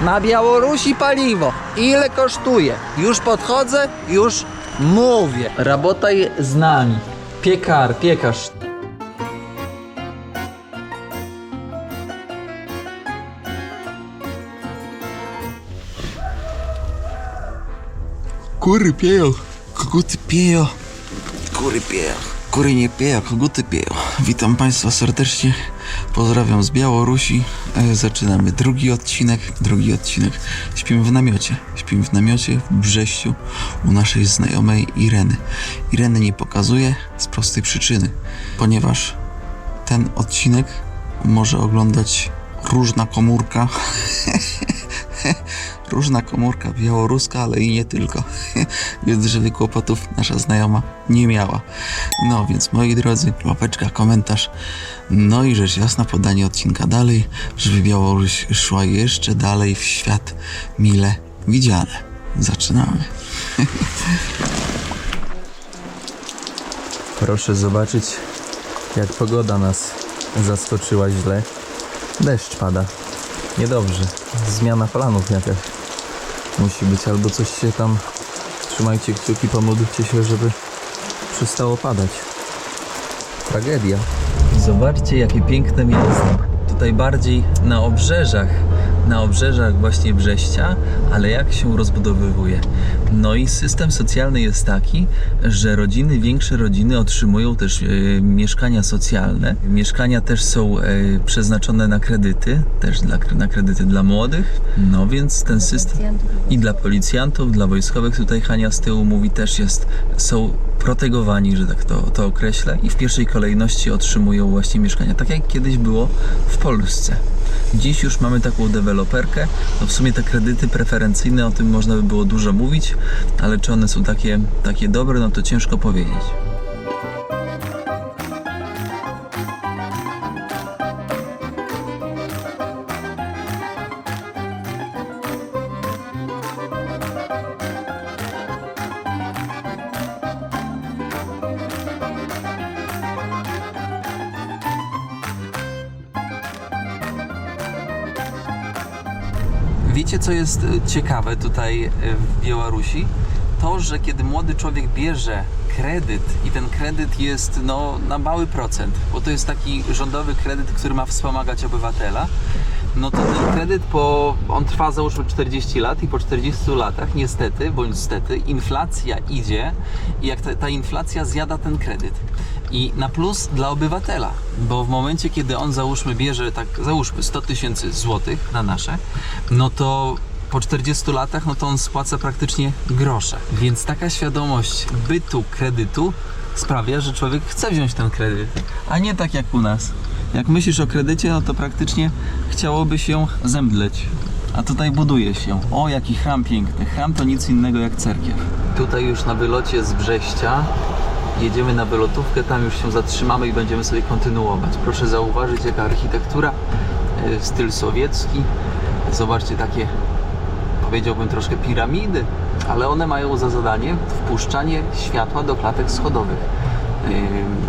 Na Białorusi paliwo. Ile kosztuje? Już podchodzę, już mówię. Работай z nami. Piekarz. Kury pieją, koguty pieją. Kury pieją, kury nie pieją, koguty pieją. Witam Państwa serdecznie, pozdrawiam z Białorusi. Zaczynamy drugi odcinek. Śpimy w namiocie w Brześciu u naszej znajomej Ireny. Ireny nie pokazuję z prostej przyczyny, ponieważ ten odcinek może oglądać różna komórka. Różna komórka białoruska, ale i nie tylko. Więc żeby kłopotów nasza znajoma nie miała. No więc moi drodzy, łapeczka, komentarz. No i rzecz jasna, podanie odcinka dalej, żeby Białoruś szła jeszcze dalej w świat mile widziane. Zaczynamy. Proszę zobaczyć, jak pogoda nas zaskoczyła źle. Deszcz pada. Niedobrze. Zmiana planów jakaś musi być, albo coś się tam... Trzymajcie kciuki, pomódlcie się, żeby przestało padać. Tragedia. Zobaczcie, jakie piękne miasto. Tutaj bardziej na obrzeżach właśnie Brześcia, ale jak się rozbudowywuje. No i system socjalny jest taki, że większe rodziny otrzymują też mieszkania socjalne. Mieszkania też są przeznaczone na kredyty, też na kredyty dla młodych. No więc ten system i dla policjantów, dla wojskowych, tutaj Hania z tyłu mówi, też są protegowani, że tak to określę, i w pierwszej kolejności otrzymują właśnie mieszkania, tak jak kiedyś było w Polsce. Dziś już mamy taką deweloperkę, no w sumie te kredyty preferencyjne, o tym można by było dużo mówić, ale czy one są takie dobre, no to ciężko powiedzieć. Wiecie, co jest ciekawe tutaj w Białorusi? To, że kiedy młody człowiek bierze kredyt i ten kredyt jest na mały procent, bo to jest taki rządowy kredyt, który ma wspomagać obywatela, no to ten kredyt on trwa załóżmy 40 lat i po 40 latach niestety, bądź stety, inflacja idzie i jak ta inflacja zjada ten kredyt. I na plus dla obywatela, bo w momencie, kiedy on bierze 100 000 złotych na nasze, no to po 40 latach, no to on spłaca praktycznie grosze. Więc taka świadomość bytu kredytu sprawia, że człowiek chce wziąć ten kredyt, a nie tak jak u nas. Jak myślisz o kredycie, no to praktycznie chciałoby się zemdleć. A tutaj buduje się. O, jaki chram piękny. Chram to nic innego jak cerkiew. Tutaj już na wylocie z Brześcia jedziemy na wylotówkę, tam już się zatrzymamy i będziemy sobie kontynuować. Proszę zauważyć, jaka architektura, styl sowiecki. Zobaczcie, takie, powiedziałbym, troszkę piramidy, ale one mają za zadanie wpuszczanie światła do klatek schodowych.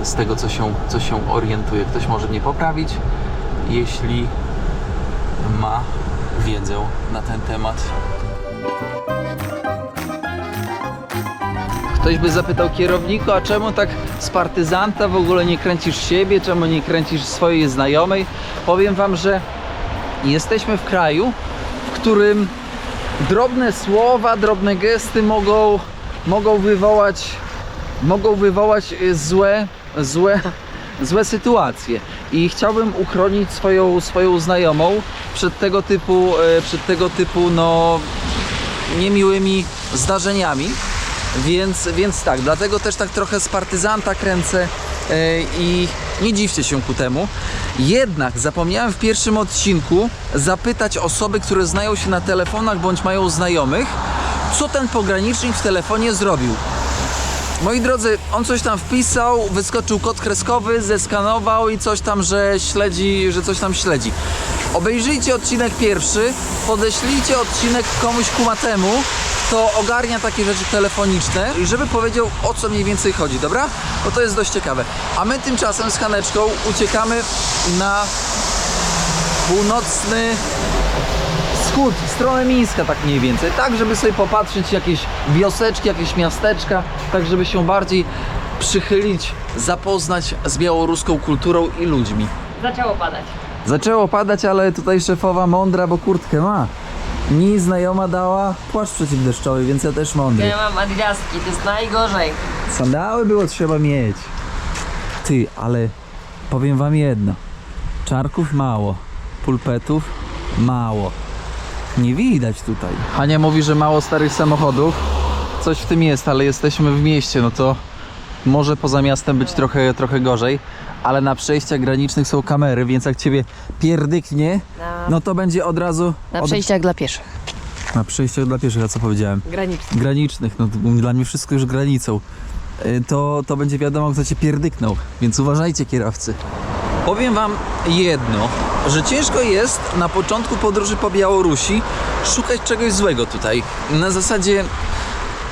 Z tego, co się orientuje. Ktoś może mnie poprawić, jeśli ma wiedzę na ten temat. Ktoś by zapytał kierowniku, a czemu tak z partyzanta w ogóle nie kręcisz siebie, czemu nie kręcisz swojej znajomej? Powiem wam, że jesteśmy w kraju, w którym drobne słowa, drobne gesty mogą wywołać złe sytuacje. I chciałbym uchronić swoją znajomą przed tego typu niemiłymi zdarzeniami. Więc tak, dlatego też tak trochę z partyzanta kręcę i nie dziwcie się ku temu. Jednak zapomniałem w pierwszym odcinku zapytać osoby, które znają się na telefonach bądź mają znajomych, co ten pogranicznik w telefonie zrobił. Moi drodzy, on coś tam wpisał, wyskoczył kod kreskowy, zeskanował i coś tam, że coś tam śledzi. Obejrzyjcie odcinek pierwszy, podeślijcie odcinek komuś kumatemu, kto ogarnia takie rzeczy telefoniczne i żeby powiedział, o co mniej więcej chodzi, dobra? Bo to jest dość ciekawe. A my tymczasem z Haneczką uciekamy na północny wschód, w stronę Mińska tak mniej więcej, tak żeby sobie popatrzeć jakieś wioseczki, jakieś miasteczka, tak żeby się bardziej przychylić, zapoznać z białoruską kulturą i ludźmi. Zaczęło padać. Zaczęło padać, ale tutaj szefowa mądra, bo kurtkę ma. Mi znajoma dała płaszcz przeciwdeszczowy, więc ja też mądry. Ja mam adidaski, to jest najgorzej. Sandały było trzeba mieć. Ty, ale powiem wam jedno. Czarków mało, pulpetów mało. Nie widać tutaj. Hania mówi, że mało starych samochodów. Coś w tym jest, ale jesteśmy w mieście, no to może poza miastem być trochę gorzej. Ale na przejściach granicznych są kamery, więc jak ciebie pierdyknie, no to będzie od razu... Na przejściach dla pieszych. Na przejściach dla pieszych, a co powiedziałem? Granicznych. Granicznych, no dla mnie wszystko już granicą. To będzie wiadomo, kto cię pierdyknął, więc uważajcie, kierowcy. Powiem wam jedno, że ciężko jest na początku podróży po Białorusi szukać czegoś złego tutaj. Na zasadzie,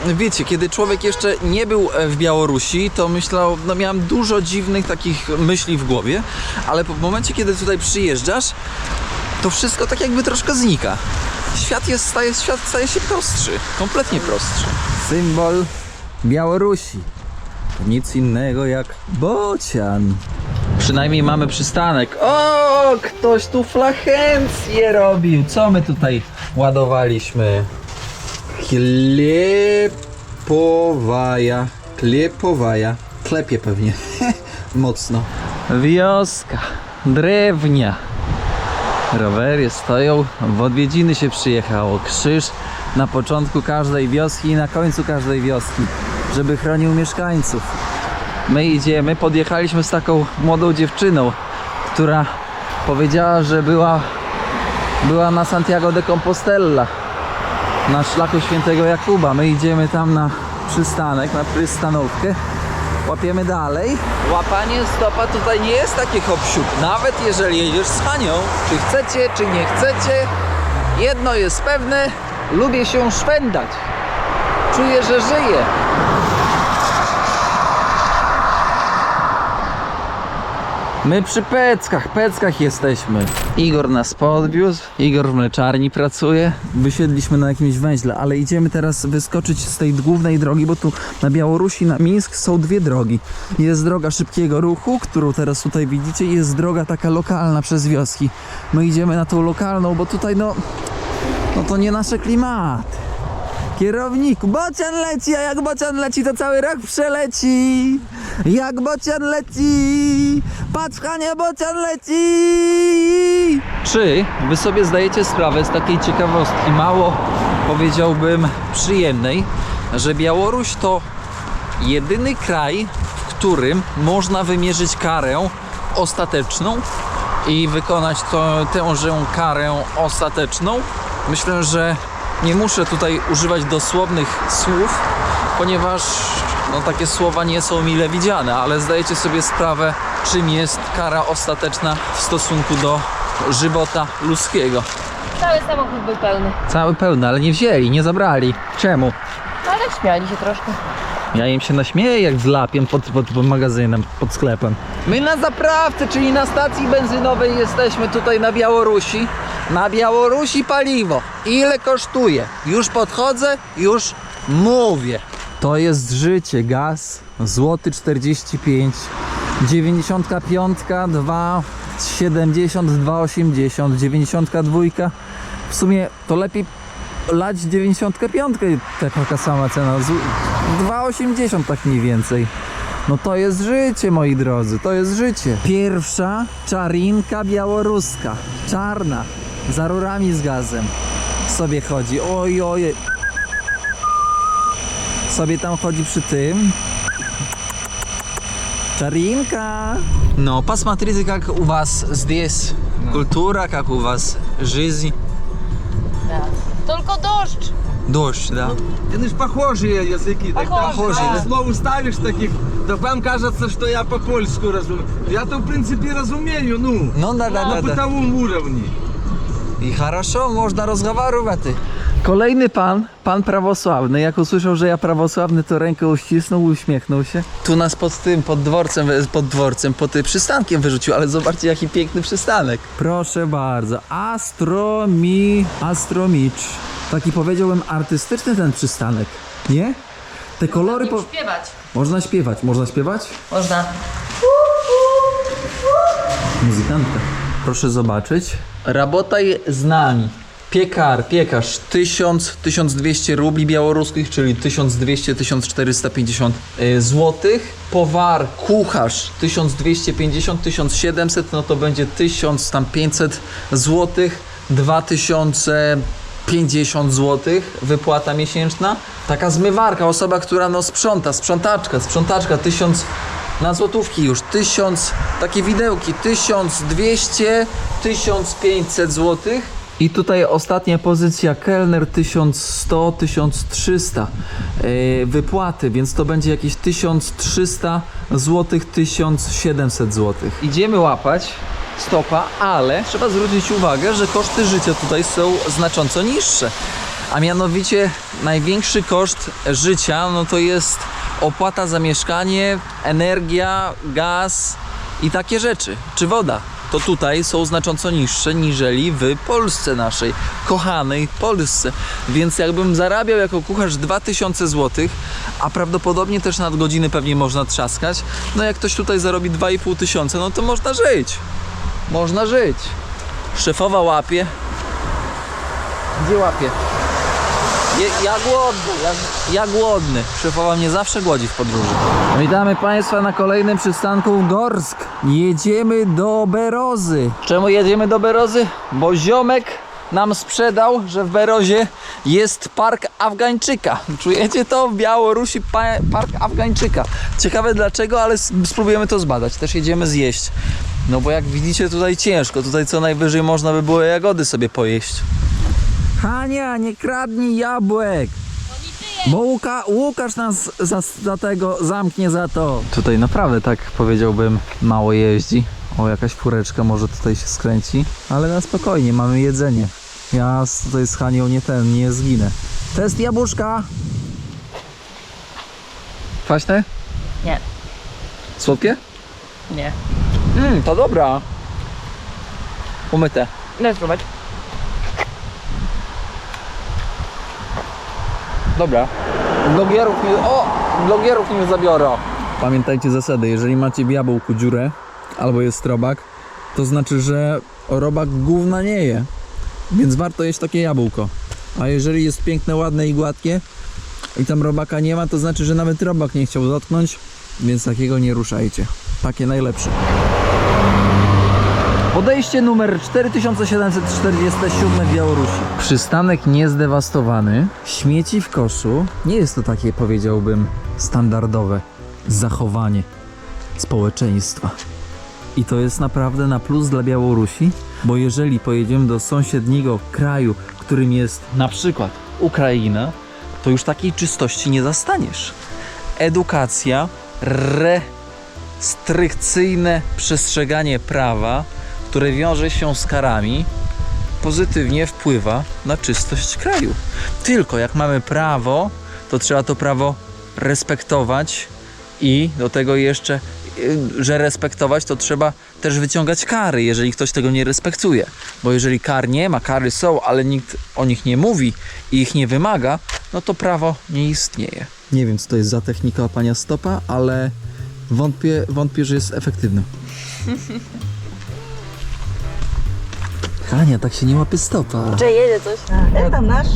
wiecie, kiedy człowiek jeszcze nie był w Białorusi, to myślał, no miałem dużo dziwnych takich myśli w głowie, ale w momencie, kiedy tutaj przyjeżdżasz, to wszystko tak jakby troszkę znika. Świat staje się prostszy, kompletnie prostszy. Symbol Białorusi to nic innego jak bocian. Przynajmniej mamy przystanek. O, ktoś tu flachencję robił. Co my tutaj ładowaliśmy? Klepowaja. Klepie pewnie. Mocno. Wioska. Drewnia. Rowery stoją, w odwiedziny się przyjechało. Krzyż na początku każdej wioski i na końcu każdej wioski, żeby chronił mieszkańców. My idziemy, podjechaliśmy z taką młodą dziewczyną, która powiedziała, że była na Santiago de Compostela, na szlaku świętego Jakuba. My idziemy tam na przystanek, na przystanówkę. Łapiemy dalej. Łapanie stopa tutaj nie jest takie hop-siup. Nawet jeżeli jedziesz z Hanią, czy chcecie, czy nie chcecie, jedno jest pewne, lubię się szwendać. Czuję, że żyję. My przy Peckach jesteśmy. Igor nas podwiózł, Igor w mleczarni pracuje. Wysiedliśmy na jakimś węźle, ale idziemy teraz wyskoczyć z tej głównej drogi, bo tu na Białorusi, na Mińsk są dwie drogi. Jest droga szybkiego ruchu, którą teraz tutaj widzicie, i jest droga taka lokalna przez wioski. My idziemy na tą lokalną, bo tutaj no to nie nasze klimaty. Kierowniku, bocian leci, a jak bocian leci, to cały rok przeleci. Jak bocian leci, patrz Hania, bocian leci. Czy wy sobie zdajecie sprawę z takiej ciekawostki, mało powiedziałbym przyjemnej, że Białoruś to jedyny kraj, w którym można wymierzyć karę ostateczną i wykonać tęże karę ostateczną? Myślę, że nie muszę tutaj używać dosłownych słów, ponieważ takie słowa nie są mile widziane, ale zdajecie sobie sprawę, czym jest kara ostateczna w stosunku do żywota ludzkiego. Cały samochód był pełny. Cały pełny, ale nie wzięli, nie zabrali. Czemu? Ale śmiali się troszkę. Ja im się naśmieję, jak zlapię pod magazynem, pod sklepem. My na zaprawce, czyli na stacji benzynowej jesteśmy tutaj na Białorusi. Na Białorusi paliwo. Ile kosztuje? Już podchodzę, już mówię. To jest życie, gaz, złoty 45, 95, 2,70, 2,80, 92. W sumie to lepiej lać 95, taka sama cena, 2,80 tak mniej więcej. No to jest życie, moi drodzy, to jest życie. Pierwsza czarinka białoruska, czarna, za rurami z gazem sobie chodzi, oj, sobie tam chodzi przy tym. Czarинka. No, посмотрите, как у вас здесь культура, как у вас жизнь. Tak. Tylko deszcz. Дождь, да. Это ж похожие языки. Так, Похожие, там да. слово ставишь таких, то вам кажется, что я по-польски разумею. Я-то в принципе разумею, Ну, да. на бытовом уровне. И хорошо, можно разговаривать. Kolejny pan prawosławny, jak usłyszał, że ja prawosławny, to rękę uścisnął, uśmiechnął się. Tu nas pod tym przystankiem wyrzucił, ale zobaczcie, jaki piękny przystanek. Proszę bardzo, Astromicz. Taki powiedziałbym artystyczny ten przystanek, nie? Te kolory... Śpiewać. Można śpiewać, można śpiewać? Można. Muzykantka. Proszę zobaczyć. Rabotaj z nami. Piekarz 1200 rubli białoruskich, czyli 1200-1450 złotych. Powar, kucharz 1250-1700, no to będzie 1500 złotych, 2050 złotych wypłata miesięczna. Taka zmywarka, osoba, która no sprzątaczka 1000 na złotówki już, 1000, takie widełki, 1200, 1500 złotych. I tutaj ostatnia pozycja, kelner 1100, 1300 wypłaty, więc to będzie jakieś 1300 zł, 1700 zł. Idziemy łapać stopa, ale trzeba zwrócić uwagę, że koszty życia tutaj są znacząco niższe. A mianowicie największy koszt życia, no to jest opłata za mieszkanie, energia, gaz i takie rzeczy, czy woda. To tutaj są znacząco niższe niżeli w Polsce naszej, kochanej Polsce. Więc jakbym zarabiał jako kucharz 2000 zł, a prawdopodobnie też nadgodziny pewnie można trzaskać, no jak ktoś tutaj zarobi 2500, no to można żyć. Można żyć. Szefowa łapie. Gdzie łapie? Ja głodny, ja głodny. Szefowa mnie zawsze głodzi w podróży. Witamy Państwa na kolejnym przystanku Gorsk. Jedziemy do Berozy. Czemu jedziemy do Berozy? Bo ziomek nam sprzedał, że w Berozie jest park Afgańczyka. Czujecie to? W Białorusi park Afgańczyka. Ciekawe dlaczego, ale spróbujemy to zbadać. Też jedziemy zjeść. No bo jak widzicie tutaj ciężko. Tutaj co najwyżej można by było jagody sobie pojeść. Hania, nie kradnij jabłek! Bo Łukasz nas za tego zamknie za to. Tutaj naprawdę tak powiedziałbym mało jeździ. O, jakaś fureczka może tutaj się skręci. Ale na spokojnie, mamy jedzenie. Ja tutaj z Hanią nie zginę. Test jabłuszka! Kwaśne? Nie. Słodkie? Nie. To dobra. Umyte. Daj spróbować. Dobra. Blogierów nie zabiorę. Pamiętajcie zasady, jeżeli macie w jabłku dziurę albo jest robak, to znaczy, że robak gówna nie je. Więc warto jeść takie jabłko. A jeżeli jest piękne, ładne i gładkie i tam robaka nie ma, to znaczy, że nawet robak nie chciał dotknąć, więc takiego nie ruszajcie. Takie najlepsze. Podejście numer 4747 w Białorusi. Przystanek niezdewastowany, śmieci w koszu. Nie jest to takie, powiedziałbym, standardowe zachowanie społeczeństwa. I to jest naprawdę na plus dla Białorusi, bo jeżeli pojedziemy do sąsiedniego kraju, którym jest na przykład Ukraina, to już takiej czystości nie zastaniesz. Edukacja, restrykcyjne przestrzeganie prawa, które wiąże się z karami, pozytywnie wpływa na czystość kraju. Tylko jak mamy prawo, to trzeba to prawo respektować i do tego jeszcze, że respektować, to trzeba też wyciągać kary, jeżeli ktoś tego nie respektuje. Bo jeżeli kar nie ma, kary są, ale nikt o nich nie mówi i ich nie wymaga, no to prawo nie istnieje. Nie wiem, co to jest za technika łapania stopa, ale wątpię, że jest efektywna. Hania, tak się nie łapie stopa. Czy jedzie coś? Это наш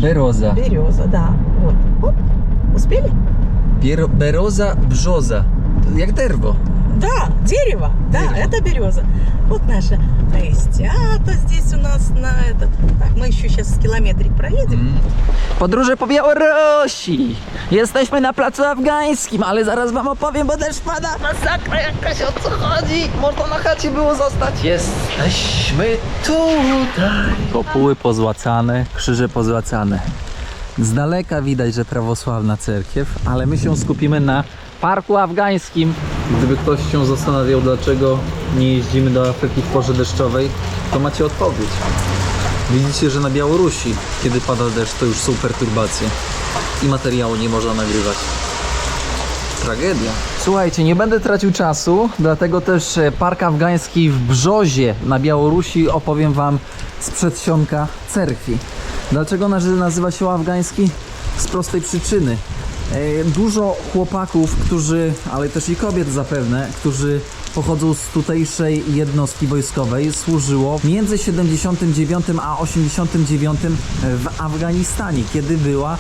Бероза. береза, да. Вот. Оп. Успели? Бероза брзоза. Jak derwo. Да, дерево. Да, это береза. Вот наша Эстята здесь у нас на этот. Так, мы еще сейчас километрик проедем. Podróże po Białorusi. Jesteśmy na placu afgańskim, ale zaraz wam opowiem, bo deszcz pada. Masakra jakaś, o co chodzi? Można na chacie było zostać. Jesteśmy tutaj. Kopuły pozłacane, krzyże pozłacane. Z daleka widać, że prawosławna cerkiew, ale my się skupimy na parku afgańskim. Gdyby ktoś się zastanawiał, dlaczego nie jeździmy do Afryki w porze deszczowej, to macie odpowiedź. Widzicie, że na Białorusi, kiedy pada deszcz, to już są perturbacje i materiału nie można nagrywać. Tragedia. Słuchajcie, nie będę tracił czasu, dlatego też park afgański w Brzozie na Białorusi opowiem wam z przedsionka cerkwi. Dlaczego nazywa się afgański? Z prostej przyczyny. Dużo chłopaków, ale też i kobiet zapewne, którzy pochodzą z tutejszej jednostki wojskowej, służyło między 79 a 89 w Afganistanie, kiedy była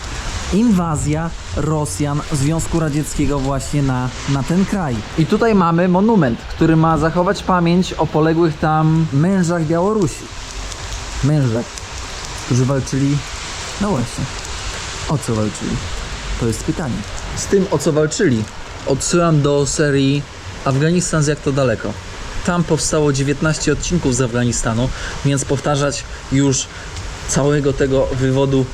inwazja Rosjan Związku Radzieckiego właśnie na ten kraj. I tutaj mamy monument, który ma zachować pamięć o poległych tam mężach Białorusi. Mężach, którzy walczyli, no właśnie, o co walczyli? To jest pytanie. Z tym, o co walczyli, odsyłam do serii Afganistan, jak to daleko. Tam powstało 19 odcinków z Afganistanu, więc powtarzać już całego tego wywodu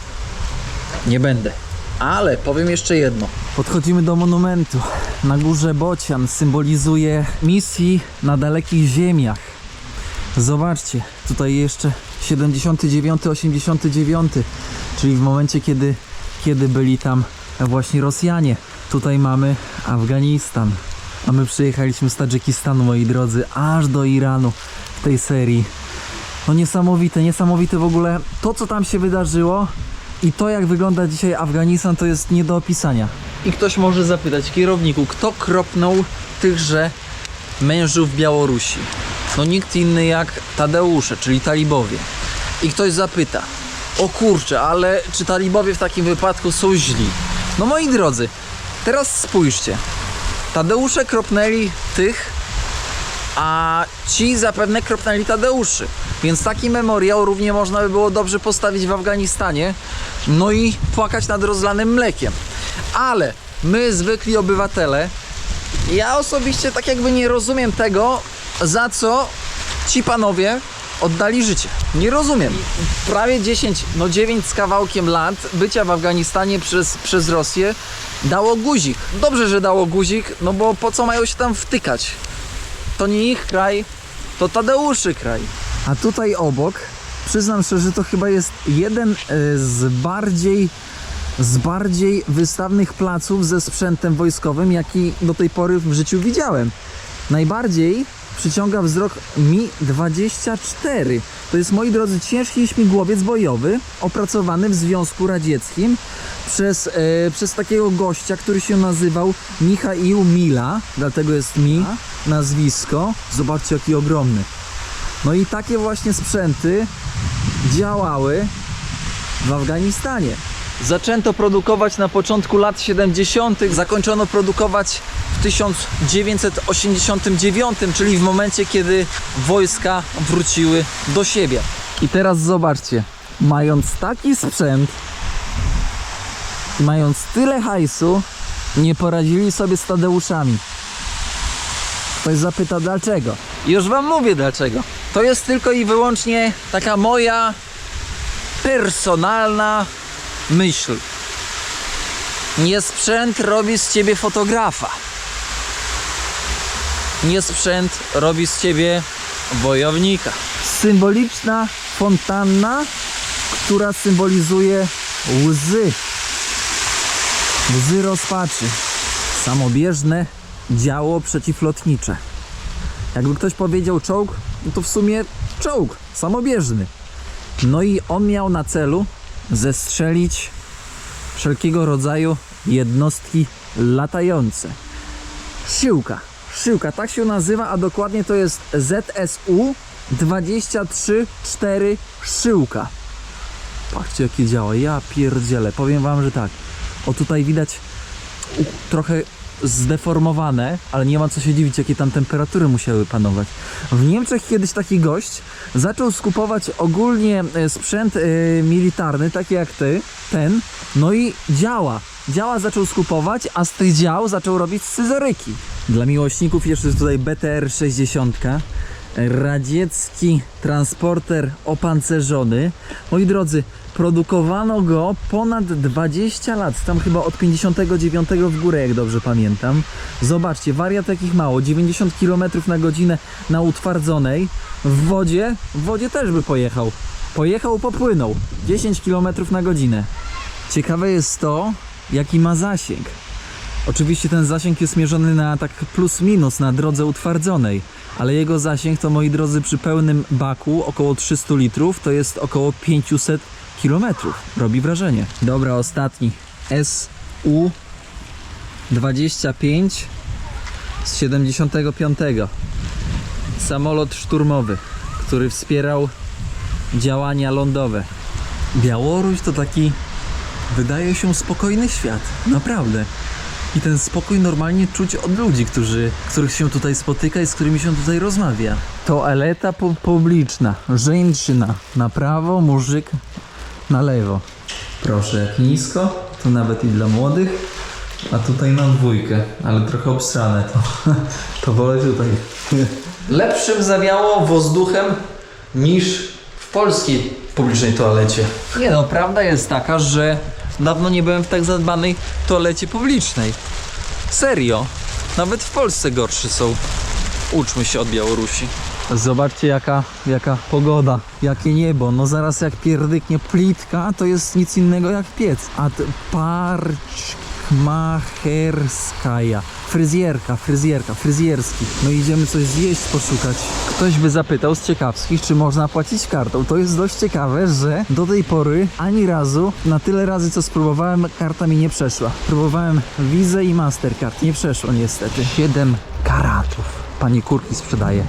nie będę. Ale powiem jeszcze jedno. Podchodzimy do monumentu. Na górze bocian symbolizuje misji na dalekich ziemiach. Zobaczcie, tutaj jeszcze 79, 89, czyli w momencie, kiedy byli tam właśnie Rosjanie. Tutaj mamy Afganistan. A my przyjechaliśmy z Tadżykistanu, moi drodzy, aż do Iranu w tej serii. No niesamowite w ogóle to, co tam się wydarzyło i to, jak wygląda dzisiaj Afganistan, to jest nie do opisania. I ktoś może zapytać, kierowniku, kto kropnął tychże mężów Białorusi? No nikt inny jak Tadeusze, czyli talibowie. I ktoś zapyta, o kurczę, ale czy talibowie w takim wypadku są źli? No moi drodzy, teraz spójrzcie. Tadeusze kropnęli tych, a ci zapewne kropnęli Tadeuszy. Więc taki memoriał równie można by było dobrze postawić w Afganistanie, no i płakać nad rozlanym mlekiem. Ale my, zwykli obywatele, ja osobiście tak jakby nie rozumiem tego, za co ci panowie oddali życie. Nie rozumiem. Prawie 9 z kawałkiem lat bycia w Afganistanie przez Rosję dało guzik. Dobrze, że dało guzik, no bo po co mają się tam wtykać? To nie ich kraj, to Tadeuszy kraj. A tutaj obok, przyznam szczerze, że to chyba jest jeden z bardziej wystawnych placów ze sprzętem wojskowym, jaki do tej pory w życiu widziałem. Najbardziej przyciąga wzrok Mi-24. To jest, moi drodzy, ciężki śmigłowiec bojowy opracowany w Związku Radzieckim przez takiego gościa, który się nazywał Michaił Mila, dlatego jest Mi nazwisko. Zobaczcie, jaki ogromny. No i takie właśnie sprzęty działały w Afganistanie. Zaczęto produkować na początku lat 70., zakończono produkować w 1989, czyli w momencie, kiedy wojska wróciły do siebie. I teraz zobaczcie, mając taki sprzęt, mając tyle hajsu, nie poradzili sobie z Tadeuszami. Ktoś zapyta, dlaczego? I już wam mówię dlaczego. To jest tylko i wyłącznie taka moja personalna myśl. Nie sprzęt robi z ciebie fotografa. Nie sprzęt robi z ciebie wojownika. Symboliczna fontanna, która symbolizuje łzy. Łzy rozpaczy. Samobieżne działo przeciwlotnicze. Jakby ktoś powiedział czołg, no to w sumie czołg samobieżny. No i on miał na celu zestrzelić wszelkiego rodzaju jednostki latające. Szyłka, tak się nazywa, a dokładnie to jest ZSU 23-4 Szyłka. Patrzcie, jakie działa, ja pierdzielę. Powiem wam, że tak. O, tutaj widać trochę zdeformowane, ale nie ma co się dziwić, jakie tam temperatury musiały panować. W Niemczech kiedyś taki gość zaczął skupować ogólnie sprzęt militarny, taki jak ten, no i działa zaczął skupować, a z tych dział zaczął robić scyzoryki. Dla miłośników jeszcze jest tutaj BTR-60, radziecki transporter opancerzony. Moi drodzy, produkowano go ponad 20 lat, tam chyba od 59 w górę, jak dobrze pamiętam. Zobaczcie, wariat jakich mało, 90 km na godzinę na utwardzonej. W wodzie też by pojechał. Pojechał, popłynął 10 km na godzinę. Ciekawe jest to, jaki ma zasięg. Oczywiście ten zasięg jest mierzony na tak plus minus na drodze utwardzonej, ale jego zasięg to, moi drodzy, przy pełnym baku około 300 litrów to jest około 500 km. Robi wrażenie. Dobra, ostatni. SU-25 z 75. Samolot szturmowy, który wspierał działania lądowe. Białoruś to taki, wydaje się, spokojny świat. Naprawdę. I ten spokój normalnie czuć od ludzi, których się tutaj spotyka i z którymi się tutaj rozmawia. Toaleta publiczna. Żeńczyna na prawo, muzyk na lewo. Proszę, jak nisko, to nawet i dla młodych. A tutaj na dwójkę, ale trochę obsrane to. To wolę tutaj. Lepszym zawiało wozduchem niż w polskiej publicznej toalecie. Nie no, prawda jest taka, że dawno nie byłem w tak zadbanej toalecie publicznej. Serio. Nawet w Polsce gorsze są. Uczmy się od Białorusi. Zobaczcie jaka pogoda, jakie niebo. No zaraz jak pierdyknie plitka, to jest nic innego jak piec. A parczmacherskaja. Fryzjerski. No idziemy coś zjeść, poszukać. Ktoś by zapytał z ciekawskich, czy można płacić kartą. To jest dość ciekawe, że do tej pory ani razu, na tyle razy co spróbowałem, karta mi nie przeszła. Próbowałem Visa i Mastercard, nie przeszło niestety. 7 karatów. Pani kurki sprzedaje.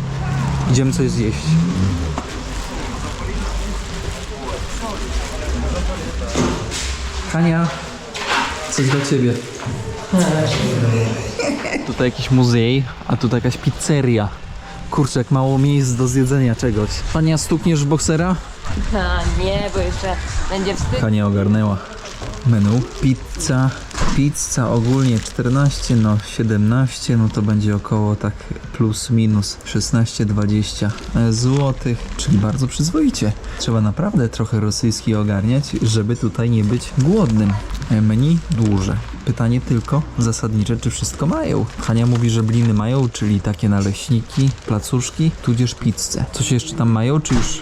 Idziemy coś zjeść. Hania, coś dla ciebie. Tutaj jakiś muzej, a tutaj jakaś pizzeria. Kurczę, jak mało miejsc do zjedzenia czegoś. Hania, stukniesz w boksera? A nie, bo jeszcze będzie wstyd. Hania ogarnęła menu. Pizza ogólnie 14, no 17, no to będzie około tak plus minus 16-20 złotych, czyli bardzo przyzwoicie. Trzeba naprawdę trochę rosyjski ogarniać, żeby tutaj nie być głodnym. Menu duże. Pytanie tylko zasadnicze, czy wszystko mają. Hania mówi, że bliny mają, czyli takie naleśniki, placuszki, tudzież pizzę. Coś jeszcze tam mają, czy już?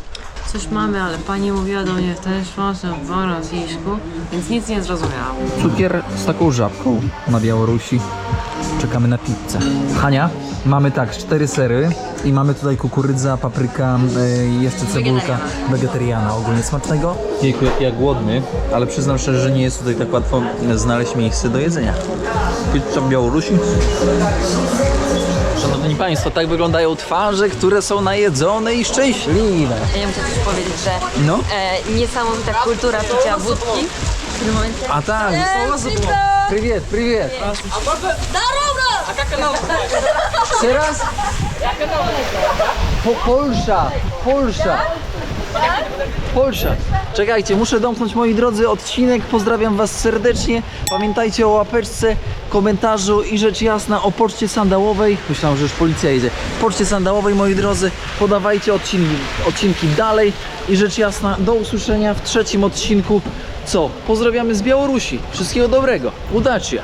Coś mamy, ale pani mówiła do mnie w ten sposób po rosyjsku, więc nic nie zrozumiałam. Cukier z taką żabką na Białorusi. Czekamy na pizzę. Hania, mamy tak, 4 sery i mamy tutaj kukurydza, papryka, jeszcze cebulka wegetariana. Ogólnie smacznego. Jejku, jak głodny, ale przyznam szczerze, że nie jest tutaj tak łatwo znaleźć miejsce do jedzenia. Pizza w Białorusi. Szanowni Państwo, tak wyglądają twarze, które są najedzone i szczęśliwe. Ja muszę coś powiedzieć, że No. niesamowita kultura picia wódki w tym momencie. A tak. Привет, привет. Здорово! A jak kanał? Jeszcze raz? Polsza. Czekajcie, muszę domknąć, moi drodzy, odcinek. Pozdrawiam Was serdecznie. Pamiętajcie o łapeczce, komentarzu i rzecz jasna o poczcie sandałowej. Myślałem, że już policja jedzie. Poczcie sandałowej, moi drodzy, podawajcie odcinki dalej i rzecz jasna, do usłyszenia w 3. odcinku. Co? Pozdrawiamy z Białorusi. Wszystkiego dobrego. Udacia.